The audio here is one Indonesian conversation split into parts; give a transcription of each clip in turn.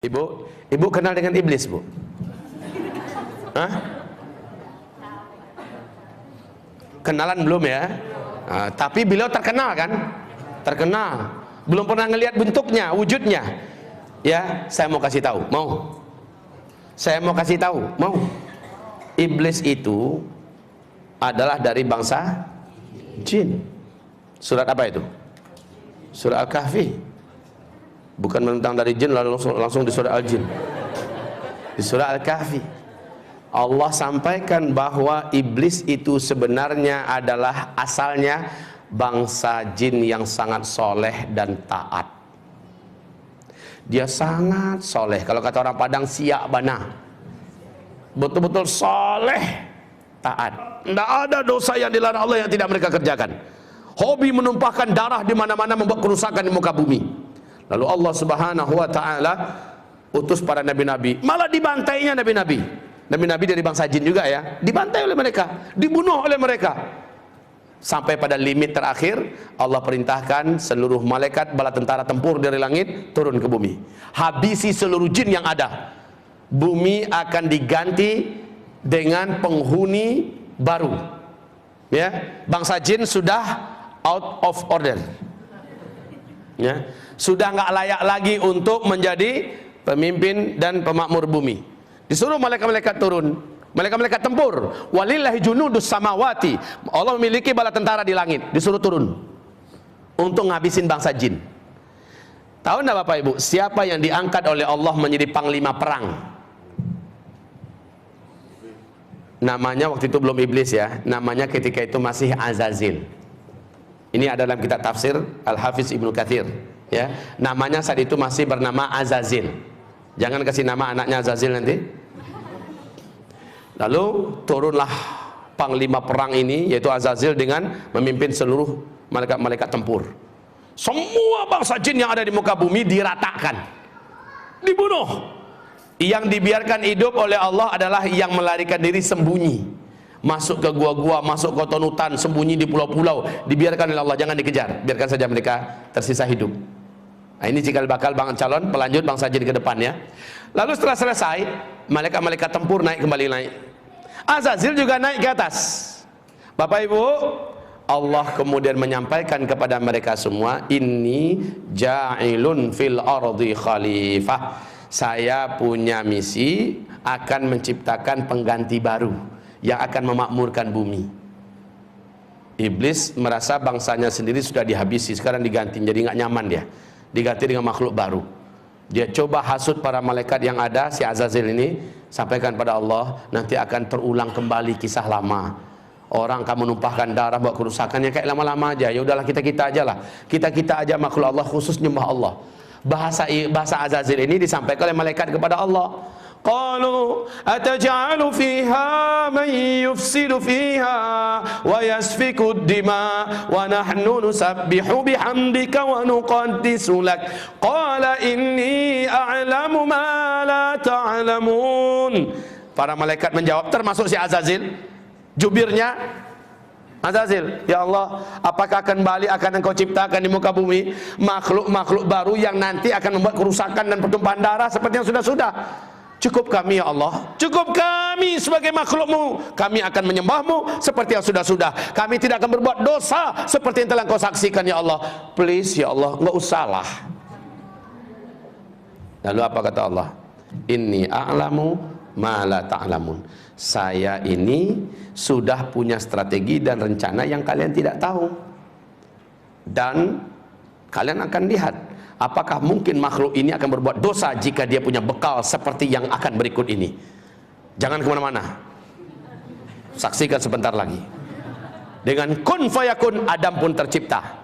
Ibu, ibu kenal dengan iblis, Bu? Hah? Kenalan belum ya? Nah, tapi beliau terkenal kan? Terkenal. Belum pernah ngelihat bentuknya, wujudnya. Ya, saya mau kasih tahu. Mau? Saya mau kasih tahu. Mau? Iblis itu adalah dari bangsa jin. Surat apa itu? Surat Al-Kahfi. Bukan mentang dari jin lalu langsung di surah Al-Jin. Di surah Al-Kahfi Allah sampaikan bahwa iblis itu sebenarnya adalah asalnya bangsa jin yang sangat soleh dan taat. Dia sangat soleh. Kalau kata orang Padang, siak bana. Betul-betul soleh, taat. Tidak ada dosa yang dilarang Allah yang tidak mereka kerjakan. Hobi menumpahkan darah di mana-mana, membuat kerusakan di muka bumi. Lalu Allah Subhanahu wa taala utus para nabi-nabi, malah dibantainya nabi-nabi. Nabi-nabi dari bangsa jin juga ya, dibantai oleh mereka, dibunuh oleh mereka. Sampai pada limit terakhir, Allah perintahkan seluruh malaikat bala tentara tempur dari langit turun ke bumi. Habisi seluruh jin yang ada. Bumi akan diganti dengan penghuni baru. Ya, bangsa jin sudah out of order. Ya, sudah nggak layak lagi untuk menjadi pemimpin dan pemakmur bumi. Disuruh malaikat-malaikat turun, malaikat-malaikat tempur. Walillahi junudus samawati. Allah memiliki bala tentara di langit, disuruh turun untuk ngabisin bangsa jin. Tahu enggak Bapak Ibu, siapa yang diangkat oleh Allah menjadi panglima perang? Namanya waktu itu belum iblis ya, namanya ketika itu masih Azazil. Ini ada dalam kitab tafsir Al-Hafiz Ibnu Katsir ya. Namanya saat itu masih bernama Azazil. Jangan kasih nama anaknya Azazil nanti. Lalu turunlah panglima perang ini, yaitu Azazil, dengan memimpin seluruh malaikat-malaikat tempur. Semua bangsa jin yang ada di muka bumi diratakan, dibunuh. Yang dibiarkan hidup oleh Allah adalah yang melarikan diri sembunyi, masuk ke gua-gua, masuk ke hutan, sembunyi di pulau-pulau, dibiarkan oleh Allah, jangan dikejar, biarkan saja mereka tersisa hidup. Nah, ini jika bakal calon pelanjut bangsa jin ke depan ya. Lalu setelah selesai, malaikat-malaikat tempur naik. Azazil juga naik ke atas. Bapak Ibu, Allah kemudian menyampaikan kepada mereka semua, inni ja'ilun fil ardi khalifah. Saya punya misi akan menciptakan pengganti baru yang akan memakmurkan bumi. Iblis merasa bangsanya sendiri sudah dihabisi, sekarang diganti, jadi nggak nyaman dia, diganti dengan makhluk baru. Dia coba hasut para malaikat yang ada, si Azazil ini, sampaikan pada Allah, nanti akan terulang kembali kisah lama. Orang kamu numpahkan darah buat kerusakannya kayak lama-lama aja. Ya udahlah, kita aja lah, kita aja makhluk Allah, khusus nyembah Allah. Bahasa Azazil ini disampaikan oleh malaikat kepada Allah. Qalu ataj'alu fiha man yufsidu fiha wa yasfiku ad-dima wa nahnu nusabbihu bihamdika wa nuqaddisu lak. Qala inni a'lamu ma la ta'lamun. Para malaikat menjawab, termasuk si Azazil, jubirnya Azazil, ya Allah, apakah kembali akan engkau ciptakan di muka bumi makhluk-makhluk baru yang nanti akan membuat kerusakan dan pertumpahan darah seperti yang sudah-sudah? Cukup kami ya Allah, cukup kami sebagai makhlukmu, kami akan menyembahmu seperti yang sudah-sudah. Kami tidak akan berbuat dosa seperti yang telah engkau saksikan ya Allah. Please ya Allah, enggak usahlah. Lalu apa kata Allah? Inni a'lamu ma la ta'lamun. Saya ini sudah punya strategi dan rencana yang kalian tidak tahu. Dan kalian akan lihat apakah mungkin makhluk ini akan berbuat dosa jika dia punya bekal seperti yang akan berikut ini. Jangan kemana-mana, saksikan sebentar lagi. Dengan kun fayakun, Adam pun tercipta.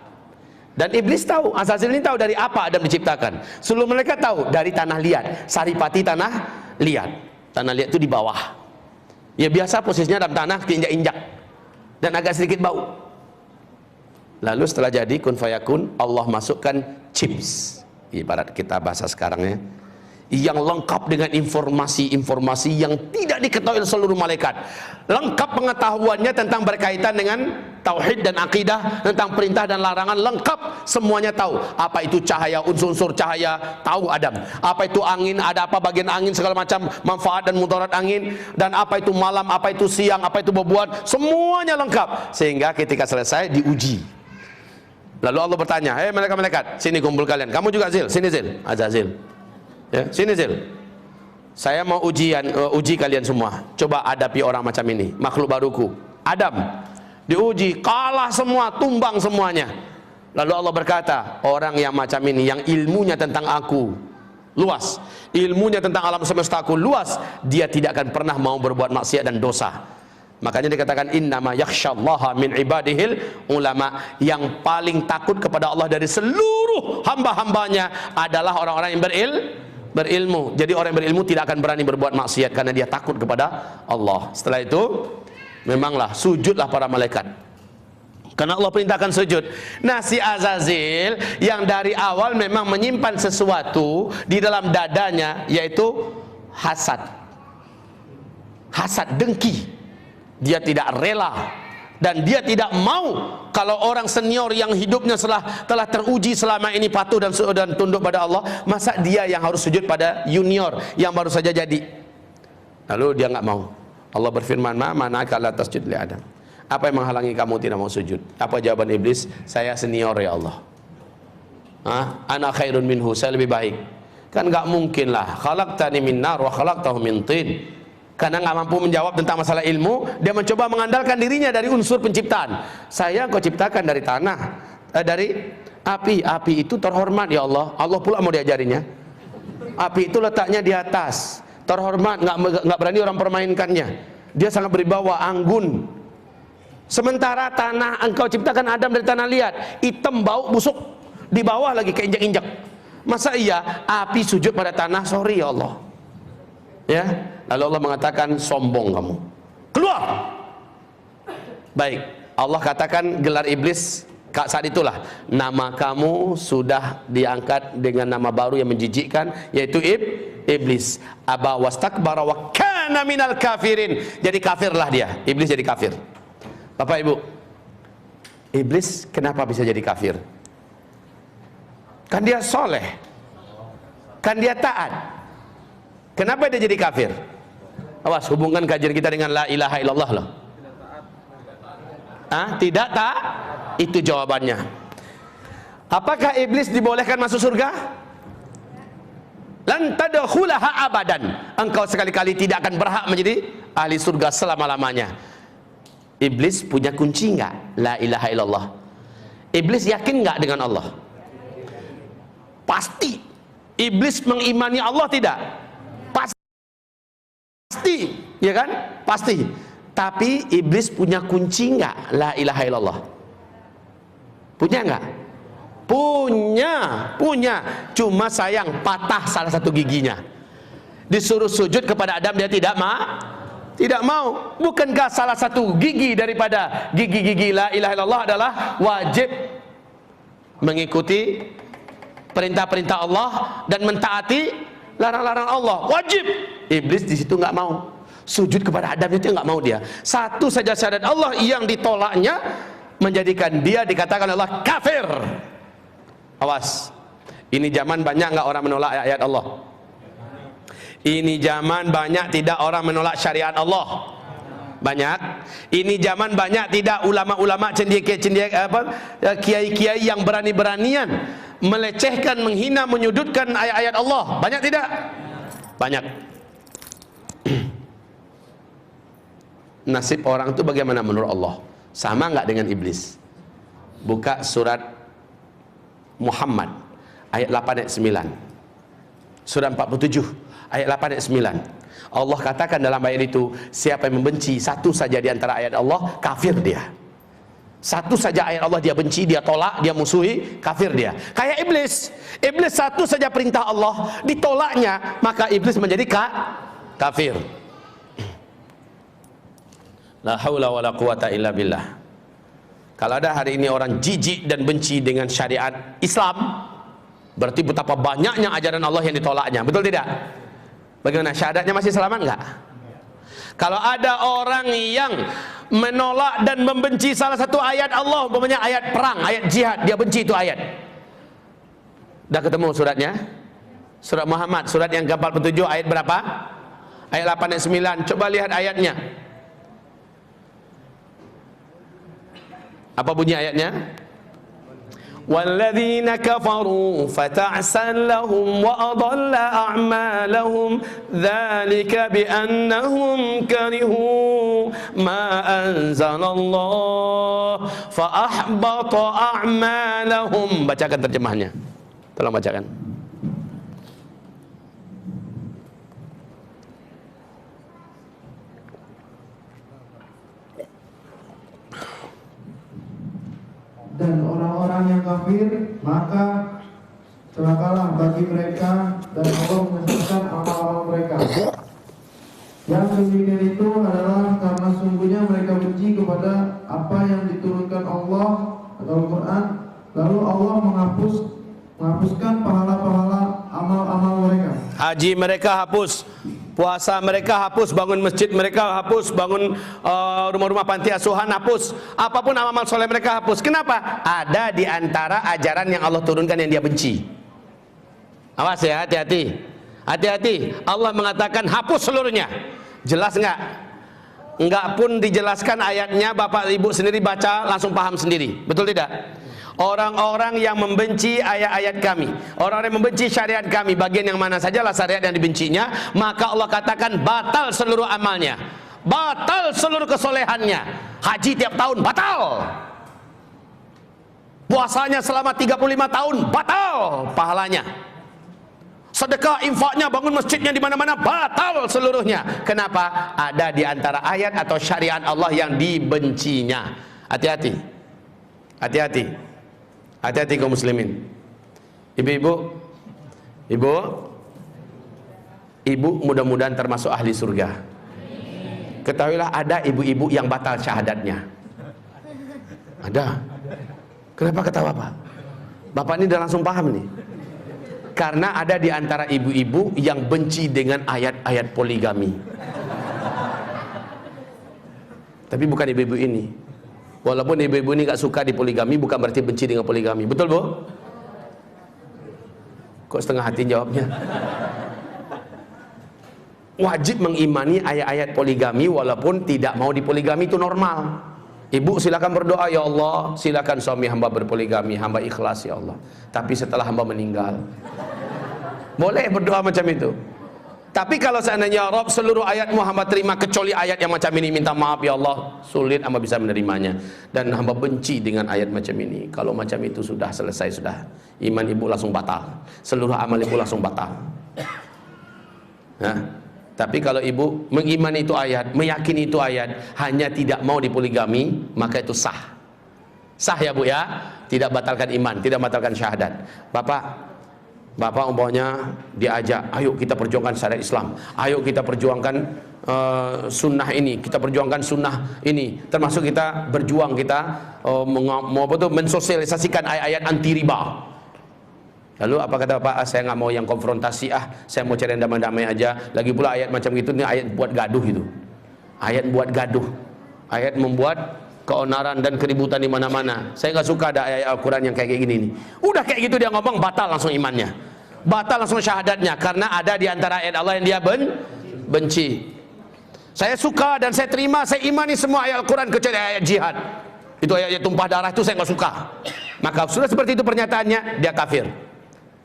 Dan iblis tahu, Azazil ini tahu dari apa Adam diciptakan. Seluruh mereka tahu dari tanah liat, saripati tanah liat. Tanah liat itu di bawah. Ya biasa posisinya dalam tanah, keinjak-injak dan agak sedikit bau. Lalu setelah jadi kun fayakun, Allah masukkan chips, ibarat kita bahasa sekarangnya, yang lengkap dengan informasi-informasi yang tidak diketahui oleh seluruh malaikat. Lengkap pengetahuannya tentang berkaitan dengan tauhid dan akidah, tentang perintah dan larangan lengkap, semuanya tahu. Apa itu cahaya, unsur-unsur cahaya, tahu Adam. Apa itu angin, ada apa bagian angin, segala macam manfaat dan mudarat angin, dan apa itu malam, apa itu siang, apa itu bebuat, semuanya lengkap. Sehingga ketika selesai diuji. Lalu Allah bertanya, hei malaikat-malaikat, sini kumpul kalian. Kamu juga Zil, sini Zil, Azazil. Ya, sini Zil. Saya mau uji kalian semua. Coba hadapi orang macam ini, makhluk baruku. Adam diuji, kalah semua, tumbang semuanya. Lalu Allah berkata, orang yang macam ini, yang ilmunya tentang aku luas, ilmunya tentang alam semestaku luas, dia tidak akan pernah mau berbuat maksiat dan dosa. Makanya dikatakan innama yakhsyallaha min ibadihil ulama. Yang paling takut kepada Allah dari seluruh hamba-hambanya adalah orang-orang yang berilmu. Jadi orang yang berilmu tidak akan berani berbuat maksiat karena dia takut kepada Allah. Setelah itu memanglah sujudlah para malaikat, karena Allah perintahkan sujud. Nah, si Azazil yang dari awal memang menyimpan sesuatu di dalam dadanya, yaitu hasad, dengki. Dia tidak rela dan dia tidak mau kalau orang senior yang hidupnya telah teruji selama ini patuh dan tunduk pada Allah, masa dia yang harus sujud pada junior yang baru saja jadi. Lalu dia nggak mau. Allah berfirman, ma mana'aka la tasjud li Adam. Apa yang menghalangi kamu tidak mau sujud? Apa jawaban iblis? Saya senior ya Allah. Ana khairun minhu, saya lebih baik. Kan nggak mungkin lah. Khalaqtani min nar wa khalaqtahu min tin. Karena nggak mampu menjawab tentang masalah ilmu, dia mencoba mengandalkan dirinya dari unsur penciptaan. Saya kau ciptakan dari tanah, dari api. Api itu terhormat ya Allah. Allah pula mau diajarinya. Api itu letaknya di atas, terhormat, nggak berani orang permainkannya. Dia sangat berwibawa, anggun. Sementara tanah, engkau ciptakan Adam dari tanah liat, hitam, bau, busuk, di bawah lagi keinjak-injak. Masa iya api sujud pada tanah? Sorry ya Allah. Ya, lalu Allah mengatakan, sombong kamu, keluar. Baik, Allah katakan gelar iblis saat itulah, nama kamu sudah diangkat dengan nama baru yang menjijikkan, yaitu iblis. Aba wastakbara wa kana minal kafirin. Jadi kafirlah dia, iblis jadi kafir. Bapak Ibu, iblis kenapa bisa jadi kafir? Kan dia soleh, kan dia taat. Kenapa dia jadi kafir? Awas, hubungkan kajian kita dengan la ilaha illallah loh. Tidak tak? Itu jawabannya. Apakah iblis dibolehkan masuk surga? Lan tadkhulaha abadan. Engkau sekali-kali tidak akan berhak menjadi ahli surga selama-lamanya. Iblis punya kunci enggak? La ilaha illallah. Iblis yakin enggak dengan Allah? Pasti. Iblis mengimani Allah tidak? Pasti, ya kan? Pasti. Tapi iblis punya kunci enggak la ilaha illallah? Punya enggak? Punya. Cuma sayang patah salah satu giginya. Disuruh sujud kepada Adam, dia tidak mau. Bukankah salah satu gigi daripada gigi-gigi la ilaha illallah adalah wajib mengikuti perintah-perintah Allah dan mentaati larang-larang Allah? Wajib. Iblis di situ nggak mau. Sujud kepada Adam itu nggak mau dia. Satu saja syahadat Allah yang ditolaknya menjadikan dia dikatakan Allah kafir. Awas. Ini zaman banyak nggak orang menolak ayat Allah? Ini zaman banyak tidak orang menolak syariat Allah? Banyak. Ini zaman banyak tidak ulama-ulama kiai-kiai yang berani-beranian melecehkan, menghina, menyudutkan ayat-ayat Allah? Banyak tidak? Banyak. Nasib orang itu bagaimana menurut Allah? Sama nggak dengan iblis? Buka surat Muhammad ayat 8 ayat 9. Surat 47 ayat 8 ayat 9. Allah katakan dalam ayat itu, siapa yang membenci satu saja di antara ayat Allah, kafir dia. Satu saja ayat Allah dia benci, dia tolak, dia musuhi, kafir dia. Kayak iblis. Iblis satu saja perintah Allah ditolaknya, maka iblis menjadi kafir. La haula wala quwata illa billah. Kalau ada hari ini orang jijik dan benci dengan syariat Islam, berarti betapa banyaknya ajaran Allah yang ditolaknya. Betul tidak? Bagaimana, syahadatnya masih selamat enggak? Kalau ada orang yang menolak dan membenci salah satu ayat Allah, umpamanya ayat perang, ayat jihad, dia benci itu ayat. Dah ketemu suratnya? Surat Muhammad, surat yang ke-47 ayat berapa? Ayat 8 dan 9. Coba lihat ayatnya. Apa bunyi ayatnya? وَالَّذِينَ كَفَرُوا فَتَعْسًا لَهُمْ وَأَضَلَّ أَعْمَالَهُمْ ذَلِكَ بِأَنَّهُمْ كَرِهُوا مَا أَنزَلَ اللَّهُ فَأَحْبَطَ أَعْمَالَهُمْ. Bacakan terjemahnya. Tolong bacakan. Dan orang-orang yang kafir, maka celakalah bagi mereka, dan Allah menyesatkan amal-amal mereka. Yang demikian itu adalah karena sungguhnya mereka benci kepada apa yang diturunkan Allah atau Al-Quran, lalu Allah menghapuskan pahala-pahala amal-amal mereka. Haji mereka hapus, puasa mereka hapus, bangun masjid mereka hapus, bangun rumah-rumah panti asuhan hapus, apapun amal soleh mereka hapus. Kenapa? Ada di antara ajaran yang Allah turunkan yang dia benci. Awas ya, hati-hati, hati-hati. Allah mengatakan hapus seluruhnya. Jelas nggak? Nggak pun dijelaskan ayatnya, bapak ibu sendiri baca langsung paham sendiri. Betul tidak? Orang-orang yang membenci ayat-ayat kami, orang-orang yang membenci syariat kami, bagian yang mana sajalah syariat yang dibencinya, maka Allah katakan batal seluruh amalnya, batal seluruh kesolehannya. Haji tiap tahun batal, puasanya selama 35 tahun batal pahalanya, sedekah infaknya, bangun masjidnya di mana-mana batal seluruhnya. Kenapa? Ada di antara ayat atau syariat Allah yang dibencinya. Hati-hati, hati-hati. Hati-hati kaum muslimin. Ibu-ibu, ibu mudah-mudahan termasuk ahli surga. Ketahuilah ada ibu-ibu yang batal syahadatnya. Ada. Kenapa ketawa Pak? Bapak ini udah langsung paham nih. Karena ada di antara ibu-ibu yang benci dengan ayat-ayat poligami. Tapi bukan ibu-ibu ini. Walaupun ibu-ibu ini gak suka di poligami, bukan berarti benci dengan poligami. Betul Bu? Kok setengah hati jawabnya? Wajib mengimani ayat-ayat poligami walaupun tidak mau dipoligami, itu normal. Ibu silakan berdoa, ya Allah, silakan suami hamba berpoligami, hamba ikhlas ya Allah. Tapi setelah hamba meninggal, boleh berdoa macam itu. Tapi kalau seandainya Rob seluruh ayatmu hamba terima kecuali ayat yang macam ini, minta maaf ya Allah, sulit hamba bisa menerimanya. Dan hamba benci dengan ayat macam ini. Kalau macam itu sudah selesai, sudah. Iman ibu langsung batal. Seluruh amal ibu langsung batal. Nah, tapi kalau ibu mengimani itu ayat, meyakini itu ayat, hanya tidak mau dipoligami, maka itu sah. Sah ya Bu ya? Tidak batalkan iman, tidak batalkan syahadat. Bapak umpamanya diajak, ayo kita perjuangkan syariat Islam, ayo kita perjuangkan sunnah ini, kita perjuangkan sunnah ini, termasuk kita berjuang, kita mensosialisasikan ayat-ayat anti riba. Lalu apa kata Bapak? Saya nggak mau yang konfrontasi, saya mau cari yang damai-damai aja. Lagi pula ayat macam itu, ini ayat buat gaduh itu, ayat buat gaduh, ayat membuat keonaran dan keributan di mana-mana. Saya nggak suka ada ayat Al-Quran yang kayak gini nih. Udah kayak gitu dia ngomong, batal langsung imannya, batal langsung syahadatnya, karena ada di antara ayat Allah yang dia benci. Saya suka dan saya terima, saya imani semua ayat Al-Quran kecuali ayat jihad. Itu ayat tumpah darah itu saya nggak suka. Maka sudah seperti itu pernyataannya, dia kafir.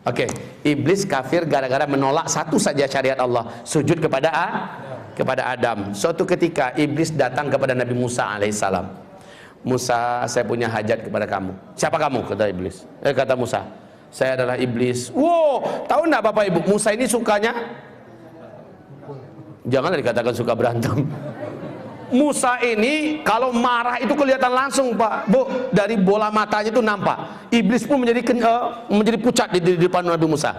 Oke, iblis kafir gara-gara menolak satu saja syariat Allah, sujud kepada Adam. Suatu ketika iblis datang kepada Nabi Musa alaihissalam. Musa, saya punya hajat kepada kamu. Siapa kamu? Kata iblis. Kata Musa, saya adalah iblis. Wow, tahu enggak Bapak Ibu, Musa ini sukanya, janganlah dikatakan suka berantem. Musa ini kalau marah itu kelihatan langsung Pak Bu, dari bola matanya itu nampak. Iblis pun menjadi pucat di depan Nabi Musa.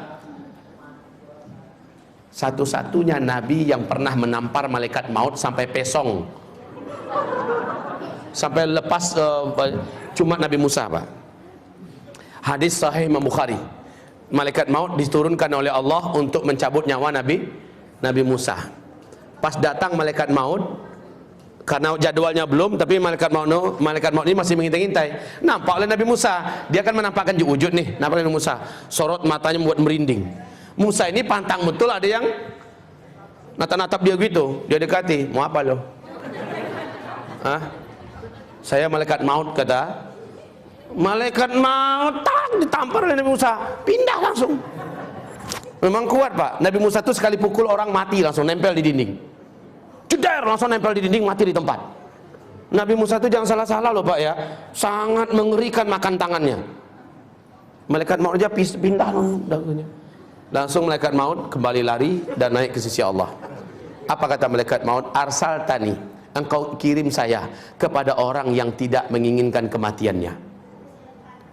Satu-satunya nabi yang pernah menampar malaikat maut sampai pesong, sampai lepas, cuma Nabi Musa Pak. Hadis sahih Imam Bukhari, malaikat maut diturunkan oleh Allah untuk mencabut nyawa Nabi Musa. pas datang malaikat maut, karena jadwalnya belum, tapi malaikat maut ini masih mengintai-intai. Nampak oleh Nabi Musa, dia akan menampakkan wujud nih. Nampak oleh Nabi Musa, sorot matanya membuat merinding. Musa ini pantang betul, ada yang natap-natap dia gitu. Dia dekati, mau apa lo? Hah? Saya malaikat maut, kata. Malaikat maut, ditampar oleh Nabi Musa, pindah langsung. Memang kuat Pak. Nabi Musa itu sekali pukul orang mati langsung nempel di dinding. Ceder, langsung nempel di dinding, mati di tempat. Nabi Musa itu jangan salah-salah loh Pak ya. Sangat mengerikan makan tangannya. Malaikat maut aja pindah dagunya. Langsung malaikat maut kembali lari dan naik ke sisi Allah. Apa kata malaikat maut? Arsal tani, engkau kirim saya kepada orang yang tidak menginginkan kematiannya.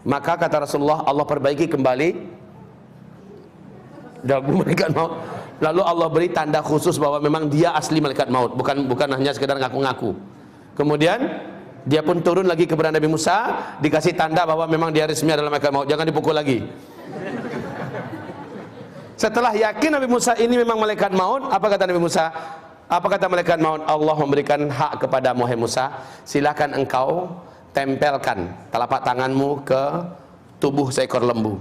Maka kata Rasulullah, Allah perbaiki kembali dagu malaikat maut. Lalu Allah beri tanda khusus bahwa memang dia asli malaikat maut, bukan hanya sekedar ngaku-ngaku. Kemudian dia pun turun lagi kepada Nabi Musa, dikasih tanda bahwa memang dia resmi adalah malaikat maut, jangan dipukul lagi. Setelah yakin Nabi Musa ini memang malaikat maut, apa kata Nabi Musa? Apa kata malaikat maut? Allah memberikan hak kepada Muhammad Musa, silakan engkau tempelkan telapak tanganmu ke tubuh seekor lembu.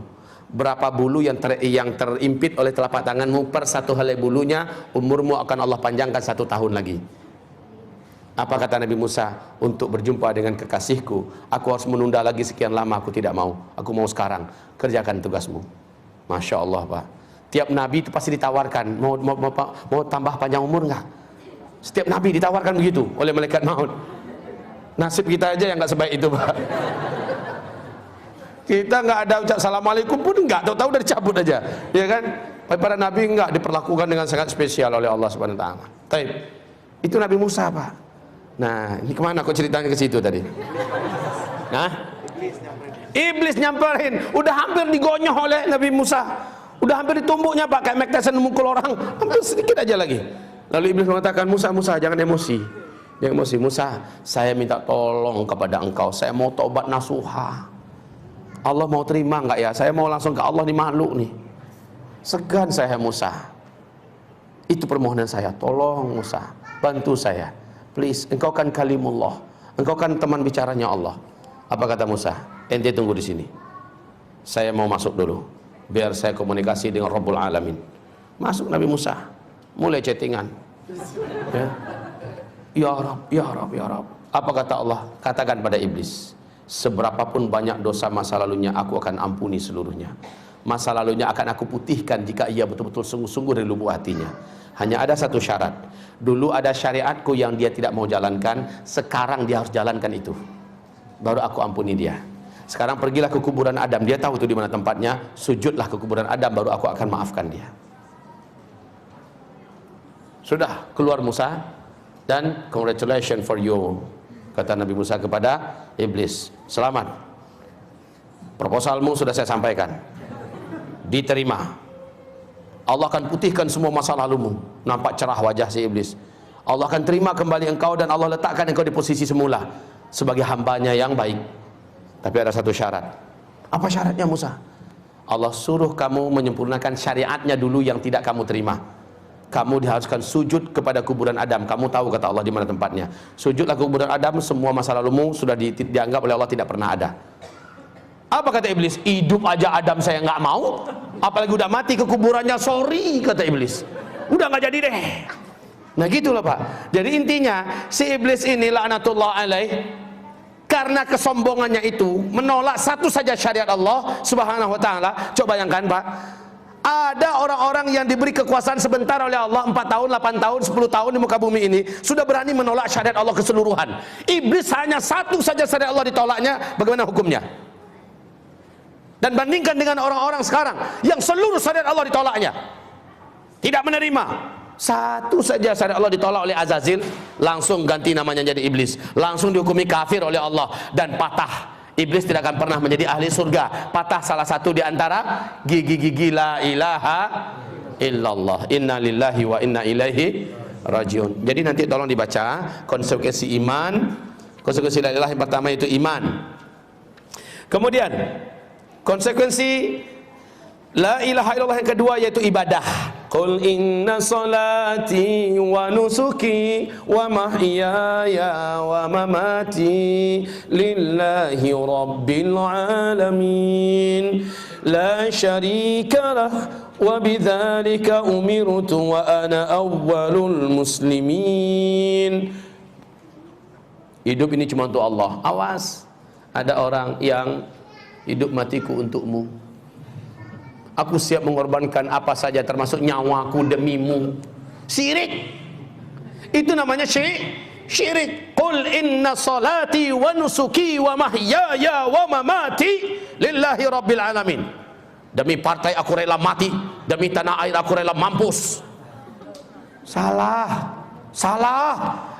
Berapa bulu yang terimpit oleh telapak tanganmu, per satu helai bulunya umurmu akan Allah panjangkan 1 tahun lagi. Apa kata Nabi Musa? Untuk berjumpa dengan kekasihku, aku harus menunda lagi sekian lama, aku tidak mau. Aku mau sekarang, kerjakan tugasmu. Masya Allah Pak. Tiap Nabi itu pasti ditawarkan, mau tambah panjang umur nggak? Setiap Nabi ditawarkan begitu oleh malaikat maut. Nasib kita aja yang nggak sebaik itu Pak. Kita nggak ada ucap assalamualaikum pun nggak, tahu-tahu udah dicabut aja, ya kan? Para nabi nggak diperlakukan dengan sangat spesial oleh Allah Subhanahu Wa Taala. Taib. Itu Nabi Musa Pak. Nah, ini kemana kok ceritanya ke situ tadi? Nah, Iblis nyamperin, udah hampir digonyoh oleh Nabi Musa, udah hampir ditumbuknya Pak, kayak Mike Tyson memukul orang, hampir sedikit aja lagi. Lalu Iblis mengatakan, Musa jangan emosi. Jangan emosi. Musa, saya minta tolong kepada engkau, saya mau taubat nasuha. Allah mau terima enggak ya? Saya mau langsung ke Allah di makhluk nih. Segan saya Musa. Itu permohonan saya. Tolong Musa, bantu saya. Please, engkau kan kalimullah. Engkau kan teman bicaranya Allah. Apa kata Musa? Ente tunggu di sini. Saya mau masuk dulu. Biar saya komunikasi dengan Rabbul Alamin. Masuk Nabi Musa. Mulai chattingan. Ya Rabb, ya Rabb, ya Rabb. Apa kata Allah? Katakan pada Iblis, seberapapun banyak dosa masa lalunya, aku akan ampuni seluruhnya. Masa lalunya akan aku putihkan jika ia betul-betul sungguh-sungguh dari lubuk hatinya. Hanya ada satu syarat. Dulu ada syariatku yang dia tidak mau jalankan, sekarang dia harus jalankan itu. Baru aku ampuni dia. Sekarang pergilah ke kuburan Adam, dia tahu itu di mana tempatnya. Sujudlah ke kuburan Adam, baru aku akan maafkan dia. Sudah keluar Musa, dan congratulations for you, kata Nabi Musa kepada Iblis, selamat, proposalmu sudah saya sampaikan, diterima. Allah akan putihkan semua masa lalumu. Nampak cerah wajah si Iblis. Allah akan terima kembali engkau, dan Allah letakkan engkau di posisi semula sebagai hambanya yang baik. Tapi ada satu syarat. Apa syaratnya Musa? Allah suruh kamu menyempurnakan syariatnya dulu yang tidak kamu terima. Kamu diharuskan sujud kepada kuburan Adam. Kamu tahu kata Allah di mana tempatnya. Sujudlah ke kuburan Adam, semua masa lalumu sudah dianggap oleh Allah tidak pernah ada. Apa kata Iblis? Hidup aja Adam saya nggak mau, apalagi udah mati ke kuburannya, sorry kata Iblis. Udah nggak jadi deh. Nah gitulah Pak. Jadi intinya si Iblis ini laknatullah alaih, karena kesombongannya itu menolak satu saja syariat Allah Subhanahu Wa Taala. Coba bayangkan Pak. Ada orang-orang yang diberi kekuasaan sebentar oleh Allah, 4 tahun, 8 tahun, 10 tahun di muka bumi ini, sudah berani menolak syariat Allah keseluruhan. Iblis hanya satu saja syariat Allah ditolaknya, bagaimana hukumnya? Dan bandingkan dengan orang-orang sekarang yang seluruh syariat Allah ditolaknya, tidak menerima. Satu saja syariat Allah ditolak oleh Azazil, langsung ganti namanya jadi Iblis, langsung dihukumi kafir oleh Allah, dan patah. Iblis tidak akan pernah menjadi ahli surga. Patah salah satu di antara gigi-gigi la ilaha illallah. Inna lillahi wa inna ilaihi rajiun. Jadi nanti tolong dibaca konsekuensi iman. Konsekuensi la ilaha yang pertama itu iman. Kemudian konsekuensi la ilaha illallah yang kedua yaitu ibadah. Qul inna salati wa nusuki wa mahyaya wa mamati lillahi rabbil alamin la syarika lah wa bidzalika umirtu wa ana awwalul muslimin. Hidup ini cuma untuk Allah. Awas, ada orang yang hidup matiku untukmu. Aku siap mengorbankan apa saja termasuk nyawaku demimu. Syirik. Itu namanya syirik. Qul inna salati wa nusuki wa mahyaya wa mamati lillahi rabbil alamin. Demi partai aku rela mati, demi tanah air aku rela mampus. Salah.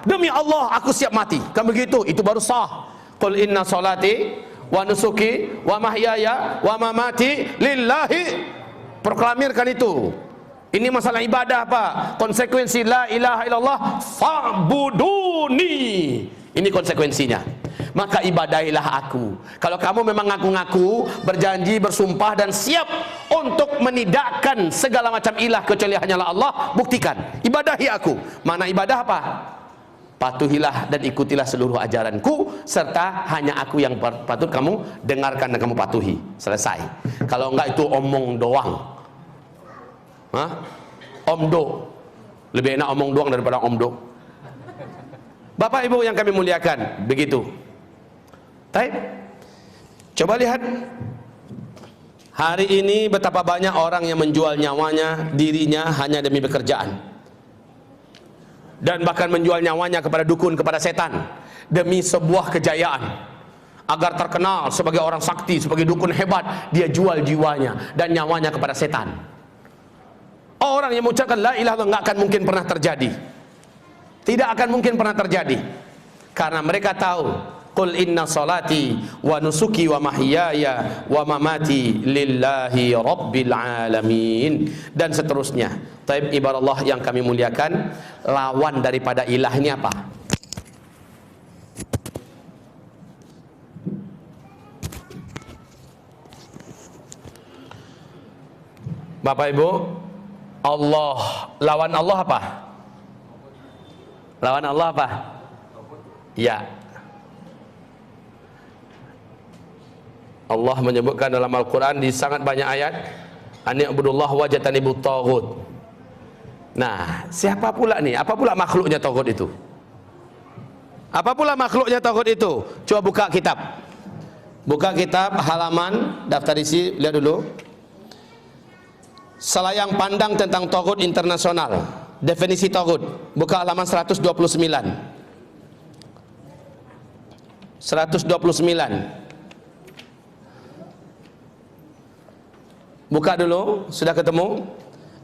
Demi Allah aku siap mati. Kan begitu? Itu baru sah. Qul inna salati wa nusuki wa mahyaya wa mamati lillahi. Proklamirkan itu. Ini masalah ibadah, Pak. Konsekuensi la ilaha illallah fa'buduni. Ini konsekuensinya. Maka ibadahilah aku. Kalau kamu memang ngaku-ngaku, berjanji, bersumpah dan siap untuk menidakkan segala macam ilah kecuali hanyalah Allah, buktikan. Ibadahi aku. Mana ibadah apa? Patuhilah dan ikutilah seluruh ajaranku, serta hanya aku yang patut kamu dengarkan dan kamu patuhi. Selesai. Kalau enggak itu omong doang. Omdo. Lebih enak omong doang daripada omdo. Bapak Ibu yang kami muliakan, begitu. Baik. Coba lihat hari ini betapa banyak orang yang menjual nyawanya, dirinya hanya demi pekerjaan. Dan bahkan menjual nyawanya kepada dukun, kepada setan, demi sebuah kejayaan. Agar terkenal sebagai orang sakti, sebagai dukun hebat, dia jual jiwanya dan nyawanya kepada setan. Orang yang mengucapkan la ilaha illallah nggak akan mungkin pernah terjadi. Tidak akan mungkin pernah terjadi. Karena mereka tahu, qul inna salati wa nusuki wa mahyaya wa mamati lillahi rabbil alamin, dan seterusnya. Taib ibarat yang kami muliakan, lawan daripada ilah ini apa? Bapak Ibu, Allah, lawan Allah apa? Lawan Allah apa? Ya. Allah menyebutkan dalam Al-Quran di sangat banyak ayat, ani'budullah wajtanibut taghut. Nah, siapa pula nih? Apa pula makhluknya taghut itu? Apa pula makhluknya taghut itu? Coba buka kitab. Buka kitab halaman daftar isi, lihat dulu. Selayang pandang tentang taghut internasional. Definisi taghut. Buka halaman 129. 129. Buka dulu, sudah ketemu?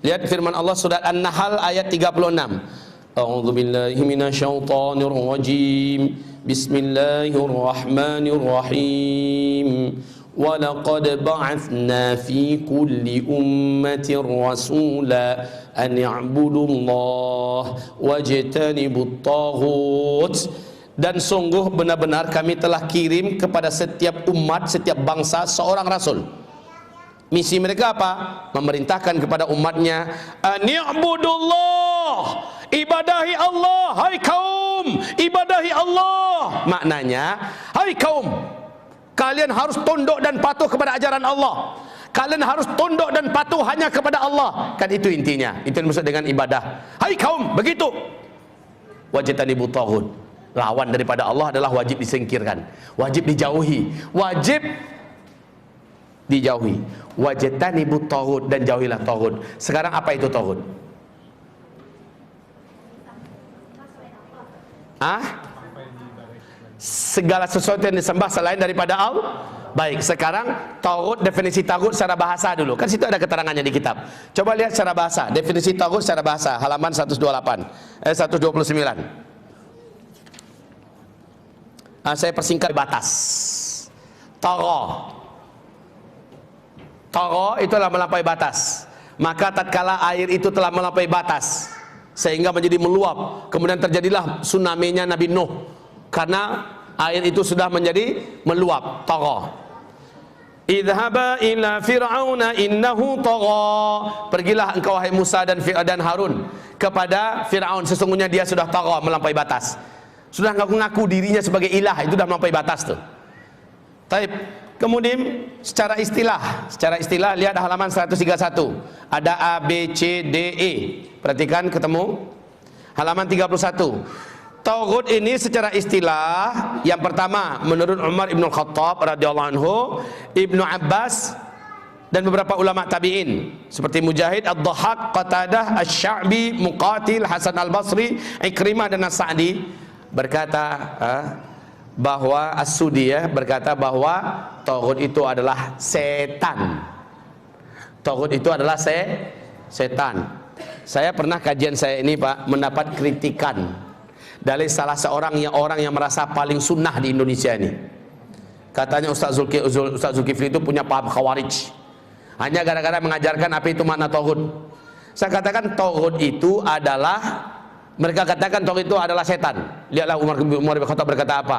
Lihat firman Allah surat An-Nahl ayat 36. A'udzu billahi minasyaitonir rajim. Bismillahirrahmanirrahim. Wa laqad ba'atsna fi kulli ummatin rasula an i'budullaha wajtanibut taghut. Dan sungguh benar-benar kami telah kirim kepada setiap umat, setiap bangsa seorang rasul. Misi mereka apa? Memerintahkan kepada umatnya, ani'budullah, ibadahi Allah. Hai kaum, ibadahi Allah. Maknanya, hai kaum, kalian harus tunduk dan patuh kepada ajaran Allah. Kalian harus tunduk dan patuh hanya kepada Allah. Kan itu intinya. Itu yang maksud dengan ibadah. Hai kaum, begitu. Wajtanibut taghut. Lawan daripada Allah adalah wajib disingkirkan, wajib dijauhi, wajib dijauhi. Wajtanibut taghut, dan jauhilah taghut. Sekarang apa itu taghut? Segala sesuatu yang disembah selain daripada Allah. Baik, sekarang taghut, definisi taghut secara bahasa dulu. Kan situ ada keterangannya di kitab. Coba lihat secara bahasa, definisi taghut secara bahasa, halaman 129. Saya persingkat batas. Tagha itu telah melampaui batas. Maka tatkala air itu telah melampaui batas sehingga menjadi meluap, kemudian terjadilah tsunami-nya Nabi Nuh karena air itu sudah menjadi meluap. Tagha. idhaba ila fir'auna innahu tagha. Pergilah engkau wahai Musa dan Harun kepada Fir'aun, sesungguhnya dia sudah tagha, melampaui batas. Sudah ngaku dirinya sebagai ilah, itu sudah melampaui batas tuh. Taib. Kemudian secara istilah lihat halaman 131. Ada A, B, C, D, E. Perhatikan, ketemu halaman 31. Taghut ini secara istilah, yang pertama menurut Umar ibn Khattab radhiyallahu anhu, Ibnu Abbas dan beberapa ulama tabi'in seperti Mujahid, Ad-Dhahhak, Qatadah, Asy-Sya'bi, Muqatil, Hasan Al-Basri, Ikrimah dan As-Sa'di berkata bahwa As-Sudi berkata bahwa taghut itu adalah setan. Taghut itu adalah setan. Saya pernah kajian saya ini Pak mendapat kritikan dari salah seorang orang yang merasa paling sunnah di Indonesia ini. Katanya Ustaz Zulkifli itu punya paham khawarij, hanya gara-gara mengajarkan apa itu makna taghut. Saya katakan taghut itu adalah, mereka katakan taghut itu adalah setan. Lihatlah Umar bin Khattab berkata apa?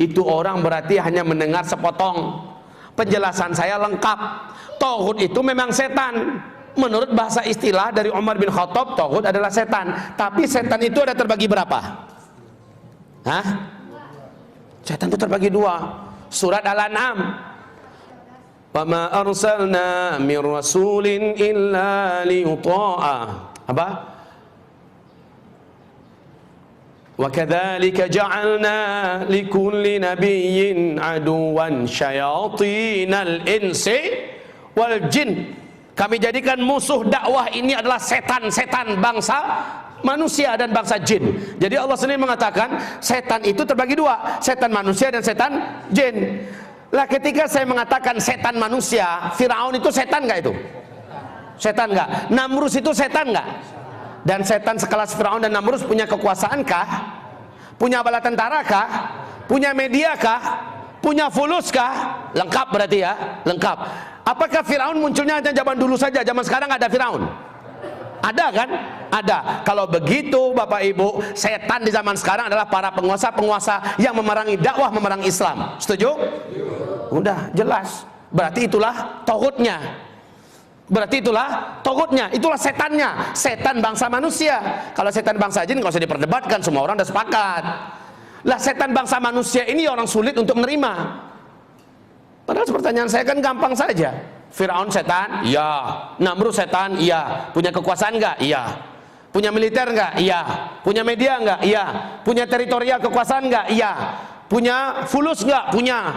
Itu orang berarti hanya mendengar sepotong. Penjelasan saya lengkap. Taghut itu memang setan. Menurut bahasa istilah dari Umar bin Khattab, taghut adalah setan. Tapi setan itu ada terbagi berapa? Hah? Setan itu terbagi dua. Surat Al-An'am. Wa ma arsalna min rasulin illa liyuta'a. Apa? Wa kadzalika ja'alna likulli nabiyyin aduwan syayatinal insi wal jin. Kami jadikan musuh dakwah ini adalah setan-setan bangsa manusia dan bangsa jin. Jadi Allah sendiri mengatakan setan itu terbagi dua, setan manusia dan setan jin. Lah ketika saya mengatakan setan manusia, Firaun itu setan nggak itu? Setan nggak? Namrus itu setan nggak? Dan setan sekelas Firaun dan Namrus punya kekuasaan kah? Punya bala tentara kah? Punya media kah? Punya fulus kah? Lengkap berarti ya, lengkap. Apakah Firaun munculnya hanya zaman dulu saja? Zaman sekarang ada Firaun? Ada kan? Ada. Kalau begitu Bapak Ibu, setan di zaman sekarang adalah para penguasa-penguasa yang memerangi dakwah, memerangi Islam. Setuju? Udah jelas. Berarti itulah taghutnya. Berarti itulah taghutnya, itulah setannya. Setan bangsa manusia. Kalau setan bangsa jin nggak usah diperdebatkan, semua orang udah sepakat. Lah setan bangsa manusia ini orang sulit untuk menerima. Padahal pertanyaan saya kan gampang saja. Firaun setan? Iya. Namrus setan? Iya. Punya kekuasaan enggak? Iya. Punya militer enggak? Iya. Punya media enggak? Iya. Punya teritorial kekuasaan enggak? Iya. Punya fulus enggak? Punya.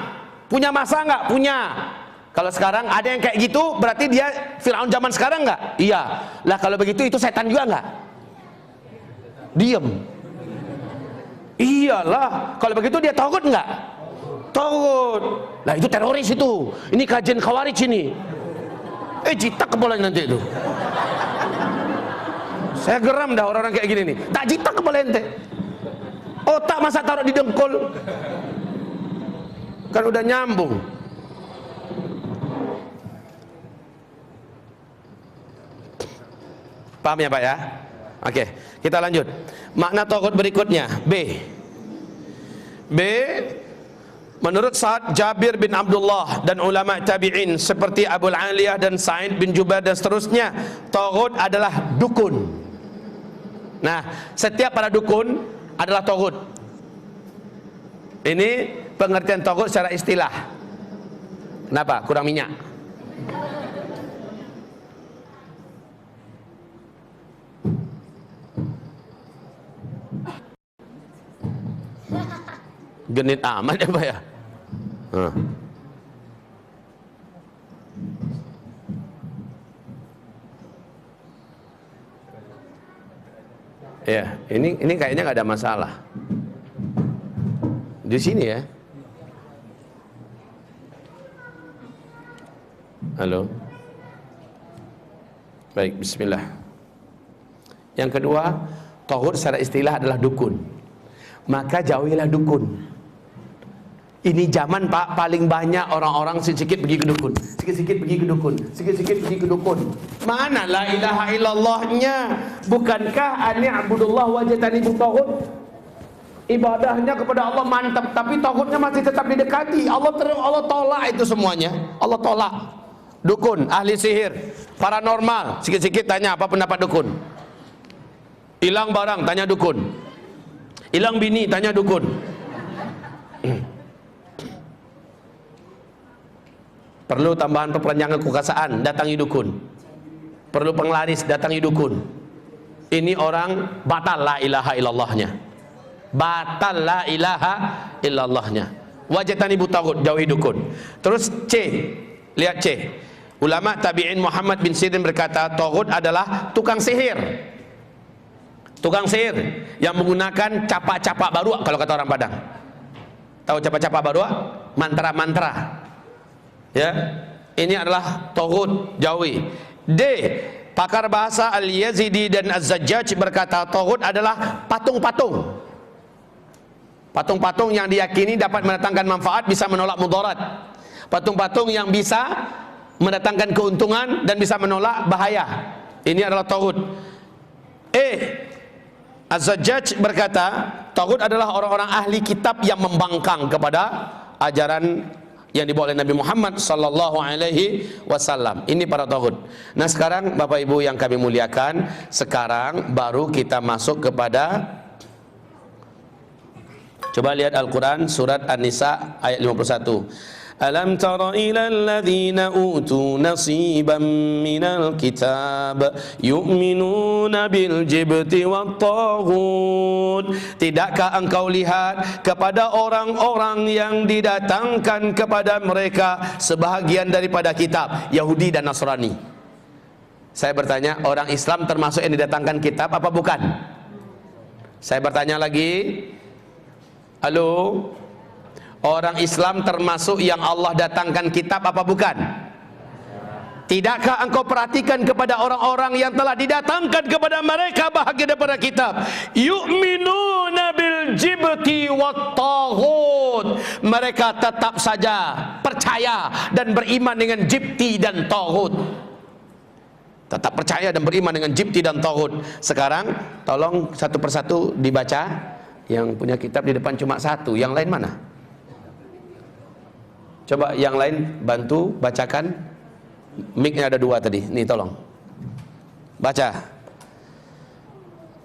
Punya massa enggak? Punya. Kalau sekarang ada yang kayak gitu, berarti dia Firaun zaman sekarang enggak? Iya. Lah kalau begitu itu setan juga enggak? Diem. Iyalah. Kalau begitu dia taghut enggak? Taghut. Lah itu teroris itu. Ini kajian khawarij ini. Jitak kepala nanti itu. Saya geram dah orang-orang kayak gini nih. Tak jitak kepala ente. Otak masa taruh di dengkul. Kan udah nyambung. Paham ya Pak ya? Oke, kita lanjut. Makna taghut berikutnya, B. Menurut Sa'ad, Jabir bin Abdullah dan ulama tabi'in seperti Abul Aliyah dan Sa'id bin Jubair dan seterusnya, taghut adalah dukun. Nah, setiap para dukun adalah taghut. Ini pengertian taghut secara istilah. Kenapa? Kurang minyak. Genit amat ya Pak ya. Ya, ini kayaknya nggak ada masalah di sini ya. Halo. Baik, bismillah. Yang kedua, taghut secara istilah adalah dukun. Maka jauhilah dukun. Ini zaman Pak, paling banyak orang-orang sedikit pergi ke dukun, sedikit pergi ke dukun, sedikit pergi ke dukun. Mana la ilaha illallahnya? Bukankah ani abudullah wajatani taghut? ibadahnya kepada Allah mantap, tapi tauhidnya masih tetap didekati. Allah tolak itu semuanya. Allah tolak. Dukun, ahli sihir, paranormal, sikit-sikit tanya apa pendapat dukun. Hilang barang, tanya dukun. Hilang bini, tanya dukun. Perlu tambahan perpanjangan kekuasaan, datangi dukun. Perlu penglaris, datangi dukun. Ini orang batal la ilaha illallahnya. Batal la ilaha illallahnya. Wajatani butagut, jauhi dukun. Terus C, lihat C. Ulama tabi'in Muhammad bin Sirin berkata, tauhid adalah tukang sihir. Tukang sihir yang menggunakan capa-capa baruak, kalau kata orang Padang. Tahu capa-capa baruak? Mantra-mantra. Ya. Ini adalah tauhid, jauhi. D, pakar bahasa Al-Yazidi dan Az-Zajjaj berkata, tauhid adalah patung-patung. Patung-patung yang diyakini dapat mendatangkan manfaat, bisa menolak mudarat. Patung-patung yang bisa mendatangkan keuntungan dan bisa menolak bahaya. Ini adalah tauhid. E, Az-Zajjaj berkata, tauhid adalah orang-orang ahli kitab yang membangkang kepada ajaran yang dibawa oleh Nabi Muhammad sallallahu alaihi wasallam. Ini para tauhid. Nah, sekarang Bapak Ibu yang kami muliakan, sekarang baru kita masuk kepada, coba lihat Al-Quran surat An-Nisa ayat 51. Alam tara ilal ladzina utu nasiban minal kitab yu'minuna bil jibti wat taghut. Tidakkah engkau lihat kepada orang-orang yang didatangkan kepada mereka sebahagian daripada kitab, Yahudi dan Nasrani? Saya bertanya, orang Islam termasuk yang didatangkan kitab apa bukan? Saya bertanya lagi, halo, orang Islam termasuk yang Allah datangkan kitab apa bukan? Tidakkah engkau perhatikan kepada orang-orang yang telah didatangkan kepada mereka bahagian daripada kitab? Yu'minuna bil jibti wat taghut. Mereka tetap saja percaya dan beriman dengan jibti dan taghut. Tetap percaya dan beriman dengan jibti dan taghut. Sekarang tolong satu persatu dibaca. Yang punya kitab di depan cuma satu, yang lain mana? Coba yang lain bantu bacakan. Mic-nya ada dua tadi. Nih tolong. Baca.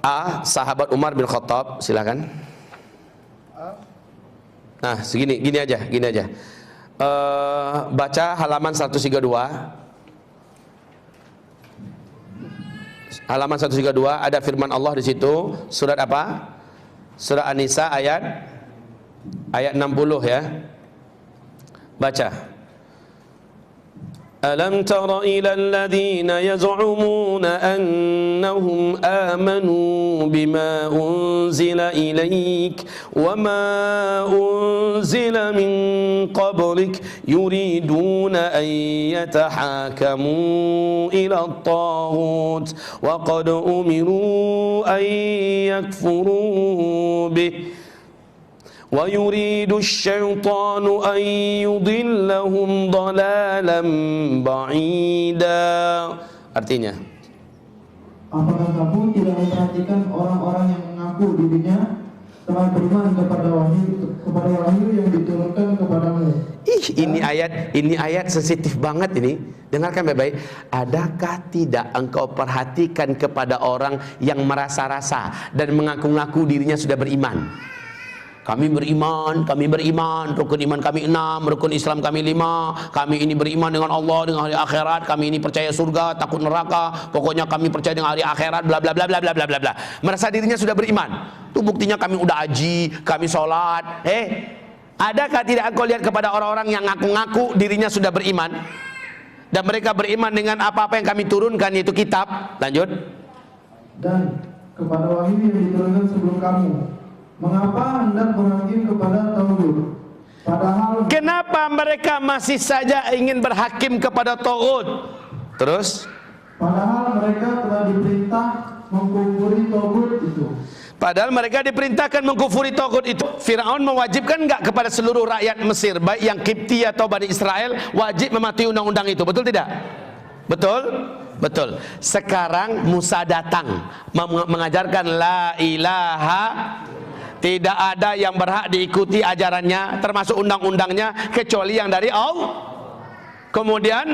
A, sahabat Umar bin Khattab, silakan. Nah, gini aja. Baca halaman 132. Halaman 132 ada firman Allah di situ. Surat apa? Surah An-Nisa ayat 60 ya. Baca. Alam tara ilal ladzina yaz'umuna annahum amanu bima unzila ilaik wama unzila min qablik yuriduna an yatahakamu ila at-taghut wa qad umiru an yakfuru bih wa yuridu asy-syaitanu an yudillahum dhalalan ba'ida. Artinya, apakah kamu tidak memperhatikan orang-orang yang mengaku dirinya telah beriman kepada wahyu yang diturunkan kepadamu? Ini ayat sensitif banget ini. Dengarkan baik-baik. Adakah tidak engkau perhatikan kepada orang yang merasa-rasa dan mengaku-ngaku dirinya sudah beriman? Kami beriman, rukun iman kami 6, rukun Islam kami 5, kami ini beriman dengan Allah, dengan hari akhirat, kami ini percaya surga, takut neraka, pokoknya kami percaya dengan hari akhirat, bla bla bla bla bla bla bla bla. Merasa dirinya sudah beriman. Itu buktinya kami udah haji, kami sholat. Adakah tidak engkau lihat kepada orang-orang yang ngaku-ngaku dirinya sudah beriman dan mereka beriman dengan apa-apa yang kami turunkan, yaitu kitab? Lanjut. Dan kepada wahyu yang diturunkan sebelum kamu, mengapa hendak berhakim kepada tauhid? Padahal kenapa mereka masih saja ingin berhakim kepada tauhid? Terus? Padahal mereka telah diperintah mengkufuri tauhid itu. Padahal mereka diperintahkan mengkufuri tauhid itu. Firaun mewajibkan enggak kepada seluruh rakyat Mesir, baik yang Kipti atau Bani Israel, wajib mematuhi undang-undang itu. Betul tidak? Betul? Betul. Sekarang Musa datang mengajarkan la ilaha. Tidak ada yang berhak diikuti ajarannya termasuk undang-undangnya kecuali yang dari Allah. Kemudian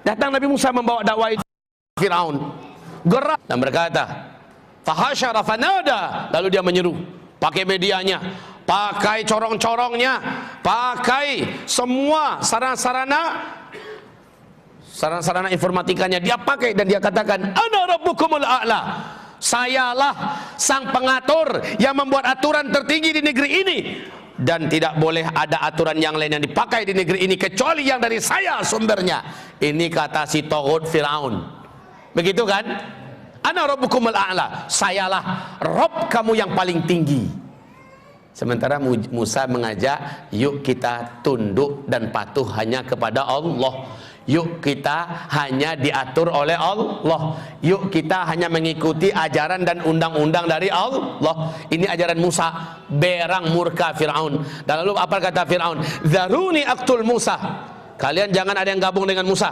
datang Nabi Musa membawa dakwah itu Firaun. Gerak dan berkata, fahasyara fanada, lalu dia menyeru pakai medianya, pakai corong-corongnya, pakai semua sarana informatikanya dia pakai, dan dia katakan, ana rabbukumul a'la, sayalah sang pengatur yang membuat aturan tertinggi di negeri ini, dan tidak boleh ada aturan yang lain yang dipakai di negeri ini kecuali yang dari saya sumbernya. Ini kata si Taghut Firaun. Begitu kan? Ana rabbukumul a'la, sayalah Rabb kamu yang paling tinggi. Sementara Musa mengajak, yuk kita tunduk dan patuh hanya kepada Allah. Yuk kita hanya diatur oleh Allah. Yuk kita hanya mengikuti ajaran dan undang-undang dari Allah. Ini ajaran Musa. Berang murka Firaun. Dan lalu apa kata Firaun? Zaruni aqtul Musa. Kalian jangan ada yang gabung dengan Musa.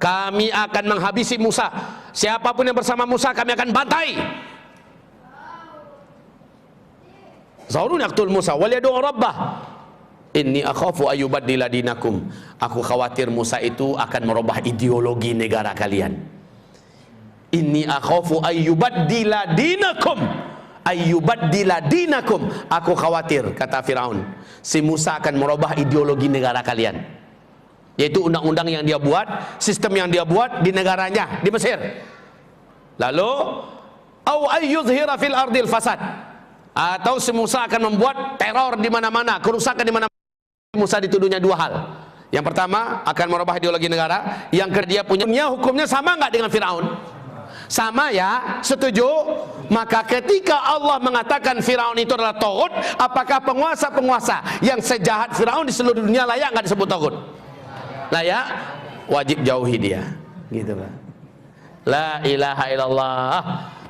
Kami akan menghabisi Musa. Siapapun yang bersama Musa kami akan bantai. Zaruni aqtul Musa wal yad'u rabbah. Inni akhafu ayyubaddila dinakum. Aku khawatir Musa itu akan merubah ideologi negara kalian. Inni akhafu ayyubaddila dinakum. Ayyubaddila dinakum. Aku khawatir, kata Firaun, si Musa akan merubah ideologi negara kalian, yaitu undang-undang yang dia buat, sistem yang dia buat di negaranya di Mesir. Lalu au ayyuzhira fil ardil fasad, atau si Musa akan membuat teror di mana-mana, kerusakan di mana-mana. Musa dituduhnya dua hal. Yang pertama akan merubah ideologi negara. Yang kedua punya hukumnya sama nggak dengan Firaun? Sama ya, setuju? Maka ketika Allah mengatakan Firaun itu adalah Taghut, apakah penguasa-penguasa yang sejahat Firaun di seluruh dunia layak nggak disebut Taghut? Layak, wajib jauhi dia. Gitu Pak. La ilaha illallah.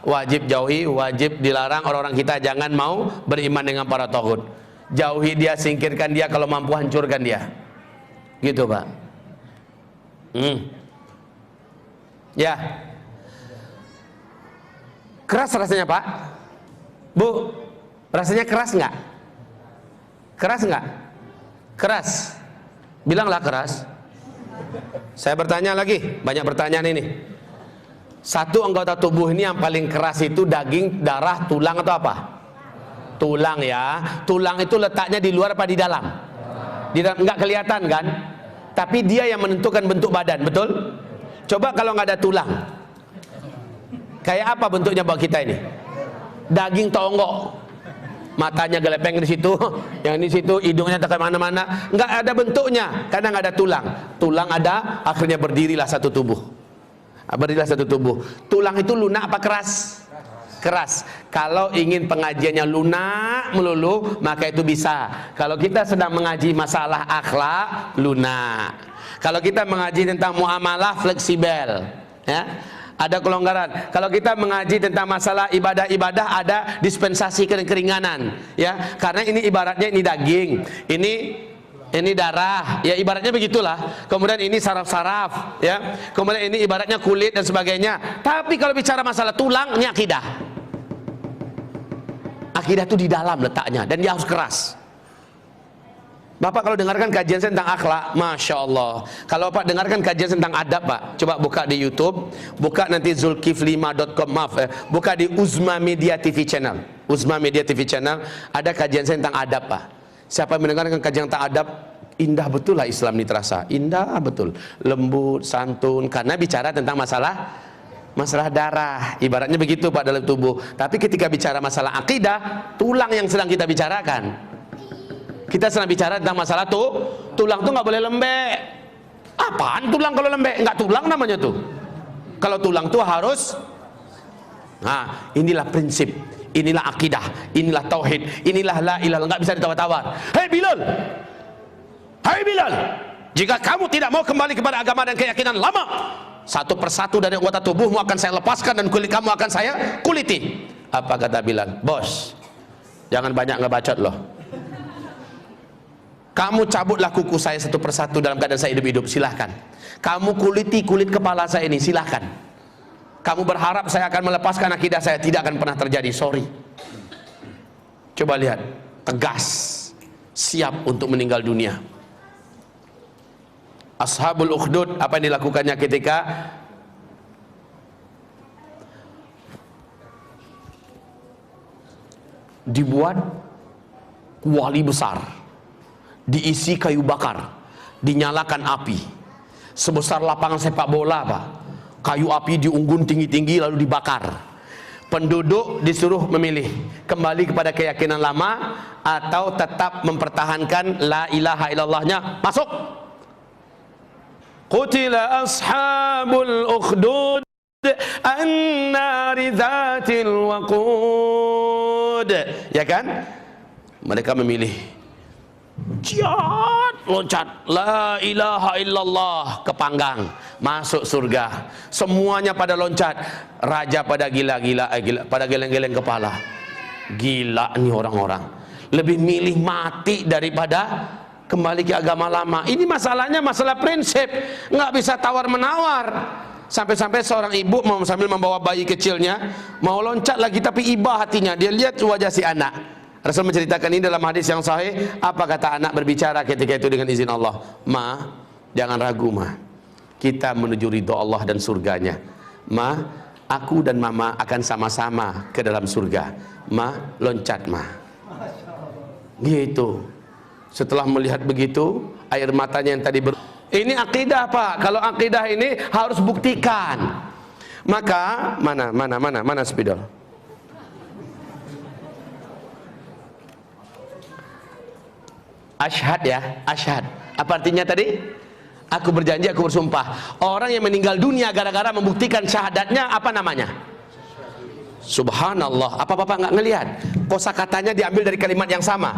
Wajib jauhi, wajib dilarang. Orang-orang kita jangan mau beriman dengan para Taghut. Jauhi dia, singkirkan dia, kalau mampu hancurkan dia. Gitu Pak. Ya. Keras rasanya Pak. Bu, rasanya keras nggak? Keras nggak? Keras. Bilanglah keras. Saya bertanya lagi, banyak pertanyaan ini. Satu anggota tubuh ini yang paling keras itu daging, darah, tulang atau apa? Tulang ya. Tulang itu letaknya di luar apa di dalam? Di dalam, nggak kelihatan kan? Tapi dia yang menentukan bentuk badan, betul? Coba kalau nggak ada tulang, kayak apa bentuknya buat kita ini? Daging tonggok, matanya gelepeng di situ, yang di situ, hidungnya tak kemana-mana, nggak ada bentuknya karena nggak ada tulang. Tulang ada, akhirnya berdirilah satu tubuh. Berdirilah satu tubuh. Tulang itu lunak apa keras? Keras. Kalau ingin pengajiannya lunak melulu, maka itu bisa. Kalau kita sedang mengaji masalah akhlak, lunak. Kalau kita mengaji tentang muamalah, fleksibel, ya, ada kelonggaran. Kalau kita mengaji tentang masalah ibadah-ibadah, ada dispensasi keringanan, ya, karena ini ibaratnya ini daging, ini darah, ya ibaratnya begitulah. Kemudian ini saraf-saraf, ya. Kemudian ini ibaratnya kulit dan sebagainya. Tapi kalau bicara masalah tulang, ini akidah. Akidah itu di dalam letaknya, dan dia harus keras. Bapak kalau dengarkan kajian saya tentang akhlak, Masya Allah. Kalau Pak dengarkan kajian tentang adab Pak, coba buka di YouTube, buka nanti zulkiflima.com, buka di Uzma Media TV Channel. Uzma Media TV Channel, ada kajian saya tentang adab Pak. Siapa yang mendengarkan kajian tentang adab, indah betul lah Islam ini terasa. Indah betul, lembut, santun, karena bicara tentang masalah darah, ibaratnya begitu Pak dalam tubuh. Tapi ketika bicara masalah akidah, tulang yang sedang kita bicarakan. Kita sedang bicara tentang masalah tulang tuh nggak boleh lembek. Apaan tulang kalau lembek? Nggak tulang namanya tuh. Kalau tulang tuh harus. Nah, inilah prinsip, inilah akidah, inilah tauhid, inilah la ilaha, nggak bisa ditawar-tawar. Hei Bilal, jika kamu tidak mau kembali kepada agama dan keyakinan lama, satu persatu dari anggota tubuhmu akan saya lepaskan dan kulit kamu akan saya kuliti. Apa kata Bilal? Bos, jangan banyak ngebacot loh. Kamu cabutlah kuku saya satu persatu dalam keadaan saya hidup-hidup, silahkan. Kamu kuliti kulit kepala saya ini, silahkan. Kamu berharap saya akan melepaskan akidah saya, tidak akan pernah terjadi, sorry. Coba lihat. tegas, siap untuk meninggal dunia. Ashabul Ukhdud, apa yang dilakukannya ketika dibuat kuali besar, diisi kayu bakar, dinyalakan api sebesar lapangan sepak bola, Pak. Kayu api diunggun tinggi-tinggi lalu dibakar. Penduduk disuruh memilih kembali kepada keyakinan lama atau tetap mempertahankan la ilaha illallahnya. Masuk. Qutila ashabul ukhdud an-nari dzatil waqud. Ya kan? Mereka memilih jihad, loncat la ilaha illallah ke panggang, masuk surga. Semuanya pada loncat, raja pada gila-gila, pada geleng-geleng kepala. Gila nih orang-orang, lebih milih mati daripada kembali ke agama lama. Ini masalahnya masalah prinsip, nggak bisa tawar-menawar. Sampai-sampai seorang ibu mau sambil membawa bayi kecilnya, mau loncat lagi tapi iba hatinya, dia lihat wajah si anak. Rasul menceritakan ini dalam hadis yang sahih. Apa kata anak berbicara ketika itu dengan izin Allah? Ma, jangan ragu ma, kita menuju ridho Allah dan surganya. Ma, aku dan mama akan sama-sama ke dalam surga. Ma, loncat ma. Gitu. Setelah melihat begitu, air matanya yang tadi ini akidah, Pak. Kalau akidah ini harus buktikan. Maka mana spidol? Asyhad ya, asyhad. Apa artinya tadi? Aku berjanji, aku bersumpah. Orang yang meninggal dunia gara-gara membuktikan syahadatnya, apa namanya? Subhanallah. Apa Bapak nggak ngelihat? Kosakatanya diambil dari kalimat yang sama.